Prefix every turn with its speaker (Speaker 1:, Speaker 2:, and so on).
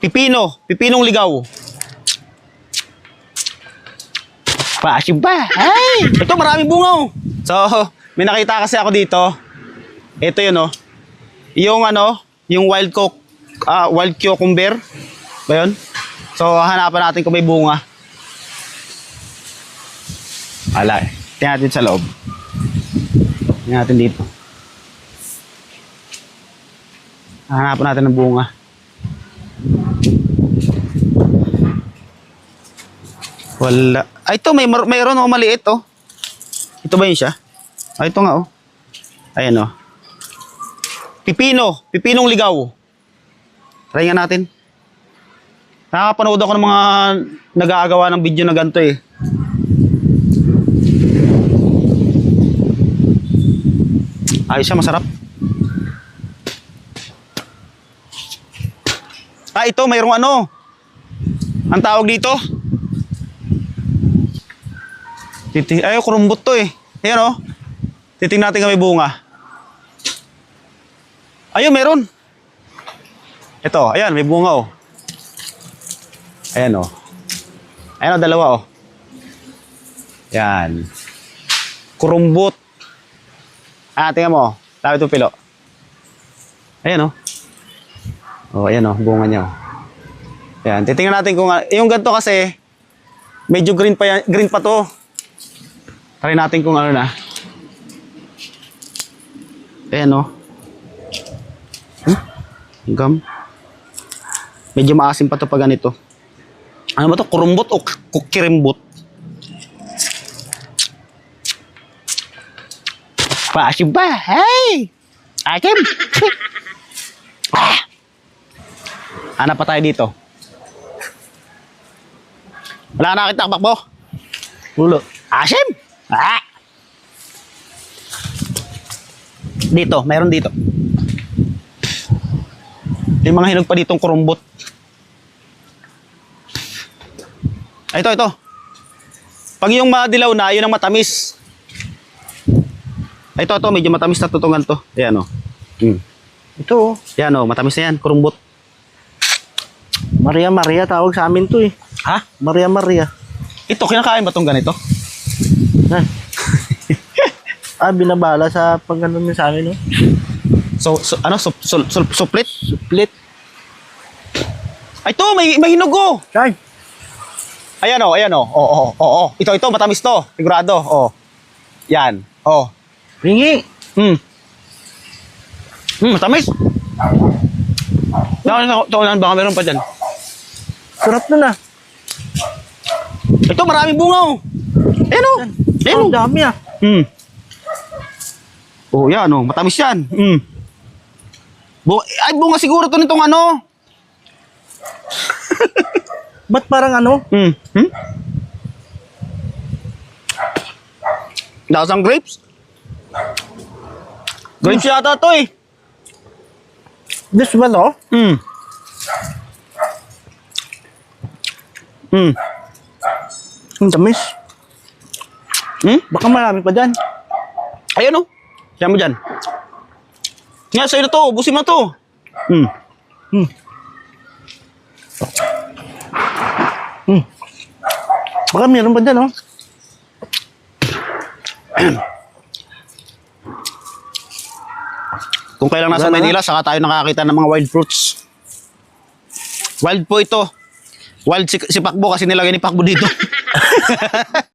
Speaker 1: Pipinong ligaw. Pasim pa. Ay! Ito, maraming bunga oh. So, may nakita kasi ako dito. Ito yun oh. Yung ano, yung wild cucumber. Ba yun? So, hanapan natin kung may bunga. Wala eh. Tingnan natin sa loob. Tingnan natin dito. Hanapan natin ng bunga. Wala. Ay, ito, mayroon oh, maliit oh. Ito ba yun siya? Ay, ito nga oh. Ayan oh. Pipinong ligaw. Try nga natin. Nakapanood ako ng mga nag-aagawa ng video na ganito eh. Ayos siya, masarap. Ah, ito, mayroong ano. Ang tawag dito. Ay, kurumbot to eh. Ayan oh. Titingnan natin kung may bunga. Ayun, meron. Ito, ayan, may bunga oh. Ayan oh. Ayan oh, dalawa oh. Ayan. Kurumbot. Ah, tingnan mo. Tabi itong pilo. Ayan oh. Oh, ayan oh, bunga niya oh. Ayan, titingnan natin kung yung ganito kasi medyo green pa to. Try natin kung ano na. Ayan oh. Gum. Medyo maasim pa to pag ganito. Ano ba to? Kurumbot o kukirimbot? Paasim ba? Hey! Akim! Hanap pa tayo dito. Wala na nakita bakbo. Ulo. Asim! Ah! Dito, mayroon dito. May mga hinog pa ditong kurumbot. Ito. Pag yung madilaw na, yun ang matamis. Ito, medyo matamis na tutungan to. Ayan o.
Speaker 2: Ito oh.
Speaker 1: Ayan o, matamis na yan, kurumbot.
Speaker 2: Maria tawag sa amin to eh.
Speaker 1: Ha?
Speaker 2: Maria.
Speaker 1: Ito, kinakain ba itong ganito?
Speaker 2: Yan. Binabala sa pagganon niya sa amin oh.
Speaker 1: Suplit?
Speaker 2: Suplit.
Speaker 1: Ay, ito, may hinog oh.
Speaker 2: Saan?
Speaker 1: Ayan o. Oo. Ito, matamis to. Sigurado. Oh. Yan. Oh.
Speaker 2: Ringi.
Speaker 1: Matamis. Baka meron pa dyan.
Speaker 2: Sarap na na.
Speaker 1: Ito, maraming bunga oh. Ayan o.
Speaker 2: Ang dami ah.
Speaker 1: Oh, yan oh. Matamis yan. Ay, bunga siguro to nitong ano.
Speaker 2: Ba't parang ano?
Speaker 1: Lasang grapes? Grapes yata to eh.
Speaker 2: This ba no? Ang tamis. Baka marami pa dyan.
Speaker 1: Ayan oh. Siya mo dyan. Nga, sa'yo na to. Busin mo na to.
Speaker 2: Baka meron pa dyan oh.
Speaker 1: Kung kailang nasa Manila, saka tayo nakakita ng mga wild fruits. Wild po ito. Wild si Pakbo kasi nilagay ni Pakbo dito.